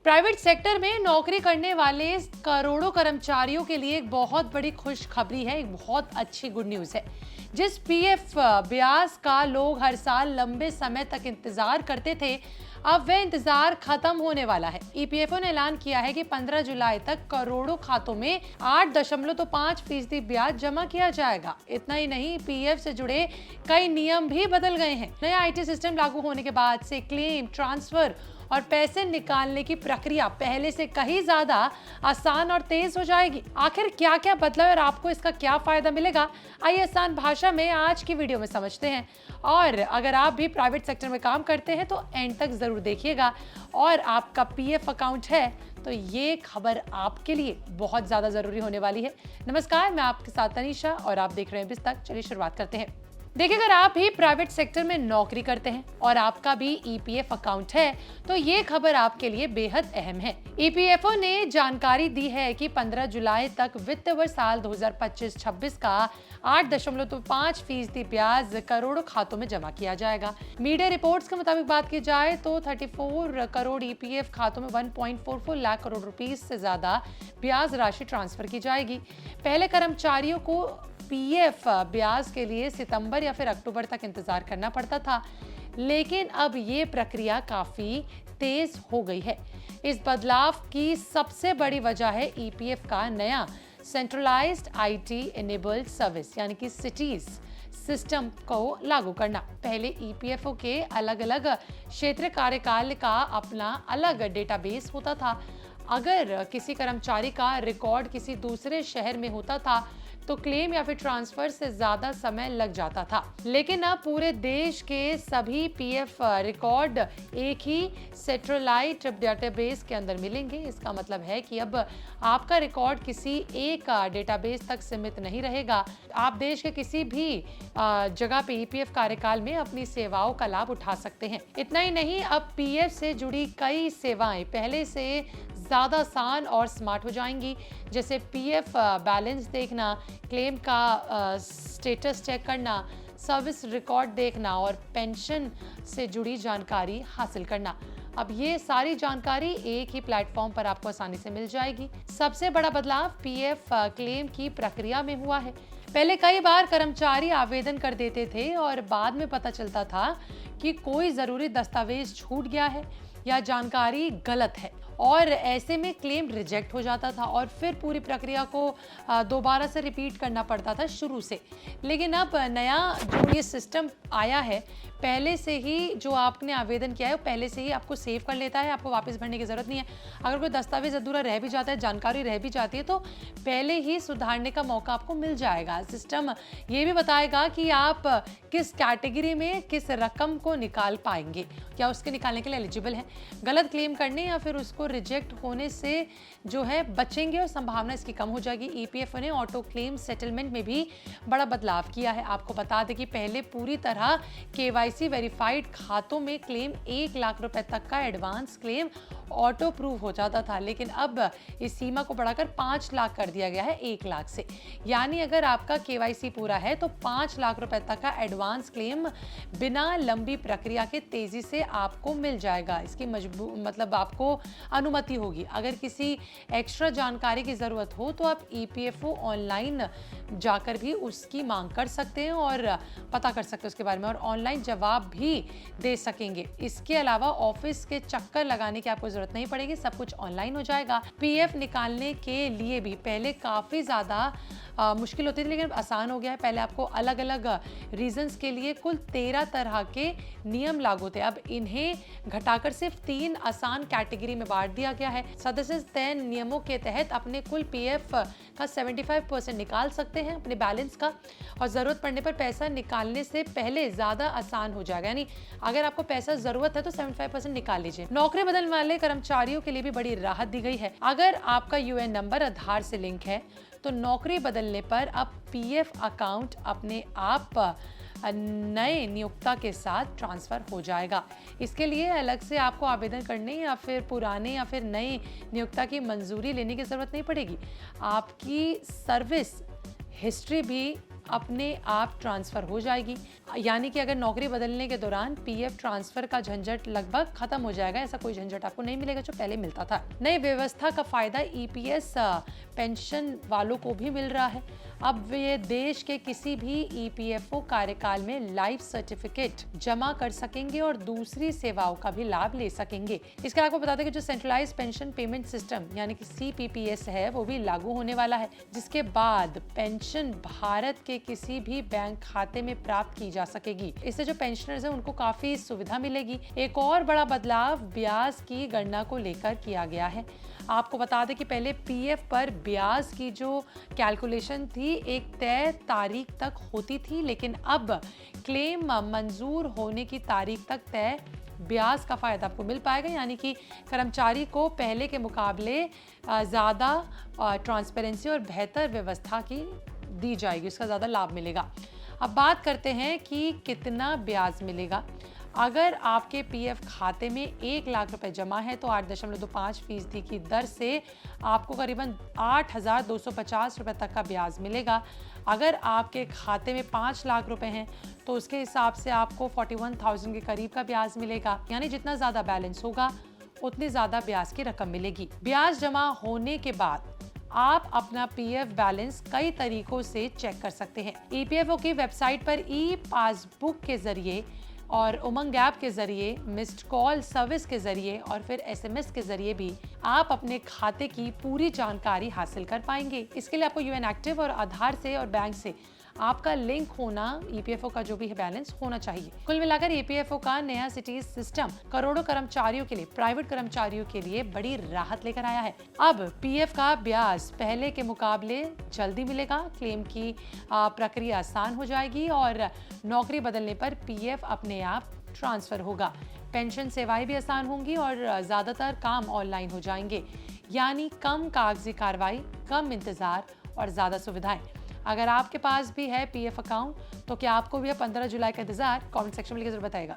Private sector में नौकरी करने वाले करोड़ों कर्मचारियों के लिए एक बहुत बड़ी खुशखबरी है, एक बहुत अच्छी गुड न्यूज़ है। जिस पीएफ ब्याज का लोग हर साल लंबे समय तक इंतजार करते थे, अब वह इंतजार खत्म होने वाला है। ईपीएफओ ने ऐलान किया है कि 15 जुलाई तक करोड़ों खातों में 8.5% ब्याज जमा किया जाएगा। इतना ही नहीं, पीएफ से जुड़े कई नियम भी बदल गए हैं। नया आईटी सिस्टम लागू होने के बाद से क्लेम, ट्रांसफर और पैसे निकालने की प्रक्रिया पहले से कहीं ज्यादा आसान और तेज हो जाएगी। आखिर क्या क्या बदला और आपको इसका क्या फायदा मिलेगा, आइए आसान भाषा में आज की वीडियो में समझते हैं। और अगर आप भी प्राइवेट सेक्टर में काम करते हैं तो एंड तक जरूर देखिएगा। और आपका पीएफ अकाउंट है तो ये खबर आपके लिए बहुत ज्यादा जरूरी होने वाली है। नमस्कार, मैं आपके साथ तनीषा और आप देख रहे हैं बिज तक। चलिए शुरुआत करते हैं। देखिए, अगर आप भी प्राइवेट सेक्टर में नौकरी करते हैं और आपका भी ईपीएफ अकाउंट है तो ये खबर आपके लिए बेहद अहम है। ईपीएफओ ने जानकारी दी है कि 15 जुलाई तक वित्त वर्ष साल 2025-26 का 8.5% ब्याज करोड़ों खातों में जमा किया जाएगा। मीडिया रिपोर्ट्स के मुताबिक बात की जाए तो 34 करोड़ ईपीएफ खातों में 1.44 लाख करोड़ रुपए से ज्यादा ब्याज राशि ट्रांसफर की जाएगी। पहले कर्मचारियों को पीएफ ब्याज के लिए सितंबर या फिर अक्टूबर तक इंतजार करना पड़ता था, लेकिन अब ये प्रक्रिया काफी तेज हो गई है। इस बदलाव की सबसे बड़ी वजह है ईपीएफ का नया सेंट्रलाइज्ड आईटी इनेबल्ड सर्विस यानी कि सिटीज सिस्टम को लागू करना। पहले ईपीएफओ के अलग अलग क्षेत्रीय कार्यकाल का अपना अलग डेटाबेस होता था। अगर किसी कर्मचारी का रिकॉर्ड किसी दूसरे शहर में होता था तो क्लेम या फिर ट्रांसफर से ज्यादा समय लग जाता था, लेकिन अब पूरे देश के सभी पीएफ रिकॉर्ड एक ही सेंट्रलाइज्ड डेटाबेस के अंदर मिलेंगे। इसका मतलब है कि अब आपका रिकॉर्ड किसी एक डेटाबेस तक सीमित नहीं रहेगा। आप देश के किसी भी जगह पे ईपीएफ कार्यकाल में अपनी सेवाओं का लाभ उठा सकते हैं। इतना ही नहीं, अब पीएफ से जुड़ी कई सेवाएं पहले से ज्यादा आसान और स्मार्ट हो जाएंगी, जैसे पीएफ बैलेंस देखना, क्लेम का स्टेटस चेक करना, सर्विस रिकॉर्ड देखना और पेंशन से जुड़ी जानकारी हासिल करना। अब ये सारी जानकारी एक ही प्लेटफॉर्म पर आपको आसानी से मिल जाएगी। सबसे बड़ा बदलाव पीएफ क्लेम की प्रक्रिया में हुआ है। पहले कई बार कर्मचारी आवेदन कर देते थे और बाद में पता चलता था कि कोई जरूरी दस्तावेज छूट गया है या जानकारी गलत है, और ऐसे में क्लेम रिजेक्ट हो जाता था और फिर पूरी प्रक्रिया को दोबारा से रिपीट करना पड़ता था शुरू से। लेकिन अब नया जो ये सिस्टम आया है, पहले से ही जो आपने आवेदन किया है वो पहले से ही आपको सेव कर लेता है, आपको वापस भरने की ज़रूरत नहीं है। अगर कोई दस्तावेज अधूरा रह भी जाता है, जानकारी रह भी जाती है, तो पहले ही सुधारने का मौका आपको मिल जाएगा। सिस्टम ये भी बताएगा कि आप किस कैटेगरी में किस रकम को निकाल पाएंगे, क्या उसके निकालने के लिए एलिजिबल है, गलत क्लेम करने या फिर उसको रिजेक्ट होने से जो है बचेंगे और संभावना इसकी कम हो जाएगी। ईपीएफओ ने ऑटो क्लेम सेटलमेंट में भी बड़ा बदलाव किया है। आपको बता दें कि पहले पूरी तरह केवाईसी वेरीफाइड खातों में क्लेम 1 लाख रुपए तक का एडवांस क्लेम ऑटो प्रूव हो जाता था, लेकिन अब इस सीमा को बढ़ाकर 5 लाख कर दिया गया है 1 लाख से। यानी अगर आपका केवाईसी पूरा है तो 5 लाख रुपए तक का एडवांस क्लेम बिना लंबी प्रक्रिया के तेजी से आपको मिल जाएगा। इसकी मतलब आपको अनुमति होगी। अगर किसी एक्स्ट्रा जानकारी की जरूरत हो तो आप ईपीएफओ ऑनलाइन जाकर भी उसकी मांग कर सकते हैं और पता कर सकते हैं उसके बारे में, और ऑनलाइन जवाब भी दे सकेंगे। इसके अलावा ऑफिस के चक्कर लगाने की आपको जरूरत नहीं पड़ेगी, सब कुछ ऑनलाइन हो जाएगा। पीएफ निकालने के लिए भी पहले काफी ज्यादा मुश्किल होती थी, लेकिन आसान हो गया है। पहले आपको अलग अलग रीजंस के लिए कुल 13 तरह के नियम लागू थे, अब इन्हें घटाकर सिर्फ 3 आसान कैटेगरी में बांट दिया गया है। सदस्य तय नियमों के तहत अपने कुल पीएफ का 75% निकाल सकते हैं अपने बैलेंस का, और जरूरत पड़ने पर पैसा निकालने से पहले ज्यादा आसान हो जाएगा। यानी अगर आपको पैसा जरूरत है तो 75% निकाल लीजिए। नौकरी बदलने वाले कर्मचारियों के लिए भी बड़ी राहत दी गई है। अगर आपका यूएएन नंबर आधार से लिंक है तो नौकरी बदलने पर अब पीएफ अकाउंट अपने आप नए नियोक्ता के साथ ट्रांसफर हो जाएगा। इसके लिए अलग से आपको आवेदन करने या फिर पुराने या फिर नए नियोक्ता की मंजूरी लेने की जरूरत नहीं पड़ेगी। आपकी सर्विस हिस्ट्री भी अपने आप ट्रांसफ़र हो जाएगी। यानी कि अगर नौकरी बदलने के दौरान पीएफ ट्रांसफ़र का झंझट लगभग खत्म हो जाएगा। ऐसा कोई झंझट आपको नहीं मिलेगा जो पहले मिलता था। नई व्यवस्था का फ़ायदा ईपीएस पेंशन वालों को भी मिल रहा है। अब ये देश के किसी भी ईपीएफओ कार्यकाल में लाइफ सर्टिफिकेट जमा कर सकेंगे और दूसरी सेवाओं का भी लाभ ले सकेंगे। इसके आपको बता दें कि जो सेंट्रलाइज्ड पेंशन पेमेंट सिस्टम यानी कि सीपीपीएस है वो भी लागू होने वाला है, जिसके बाद पेंशन भारत के किसी भी बैंक खाते में प्राप्त की जा सकेगी। इससे जो पेंशनर्स हैं उनको काफी सुविधा मिलेगी। एक और बड़ा बदलाव ब्याज की गणना को लेकर किया गया है। आपको बता दें कि पहले पीएफ पर ब्याज की जो कैलकुलेशन थी एक तय तारीख तक होती थी, लेकिन अब क्लेम मंजूर होने की तारीख तक तय ब्याज का फ़ायदा आपको मिल पाएगा। यानी कि कर्मचारी को पहले के मुकाबले ज़्यादा ट्रांसपेरेंसी और बेहतर व्यवस्था की दी जाएगी, उसका ज़्यादा लाभ मिलेगा। अब बात करते हैं कि कितना ब्याज मिलेगा। अगर आपके पीएफ खाते में 1 लाख रुपए जमा है तो 8.25% की दर से आपको करीबन 8,250 रुपए तक का ब्याज मिलेगा। अगर आपके खाते में 5 लाख रुपए हैं तो उसके हिसाब से आपको 41,000 के करीब का ब्याज मिलेगा। यानी जितना ज़्यादा बैलेंस होगा उतनी ज़्यादा ब्याज की रकम मिलेगी। ब्याज जमा होने के बाद आप अपना पीएफ बैलेंस कई तरीकों से चेक कर सकते हैं। ईपीएफओ की वेबसाइट पर ई पासबुक के जरिए और उमंग ऐप के जरिए, मिस्ड कॉल सर्विस के जरिए और फिर एसएमएस के जरिए भी आप अपने खाते की पूरी जानकारी हासिल कर पाएंगे। इसके लिए आपको यूएन एक्टिव और आधार से और बैंक से आपका लिंक होना, ईपीएफओ का जो भी है बैलेंस होना चाहिए। कुल मिलाकर ईपीएफओ का नया सिटीज सिस्टम करोड़ों कर्मचारियों के लिए, प्राइवेट कर्मचारियों के लिए बड़ी राहत लेकर आया है। अब पीएफ का ब्याज पहले के मुकाबले जल्दी मिलेगा, क्लेम की प्रक्रिया आसान हो जाएगी और नौकरी बदलने पर पीएफ अपने आप ट्रांसफर होगा। पेंशन सेवाएं भी आसान होंगी और ज्यादातर काम ऑनलाइन हो जाएंगे। यानी कम कागजी कार्रवाई, कम इंतजार और ज्यादा सुविधाएं। अगर आपके पास भी है पीएफ अकाउंट तो क्या आपको भी 15 जुलाई का इंतजार? कमेंट सेक्शन में लिखकर जरूर बताएगा।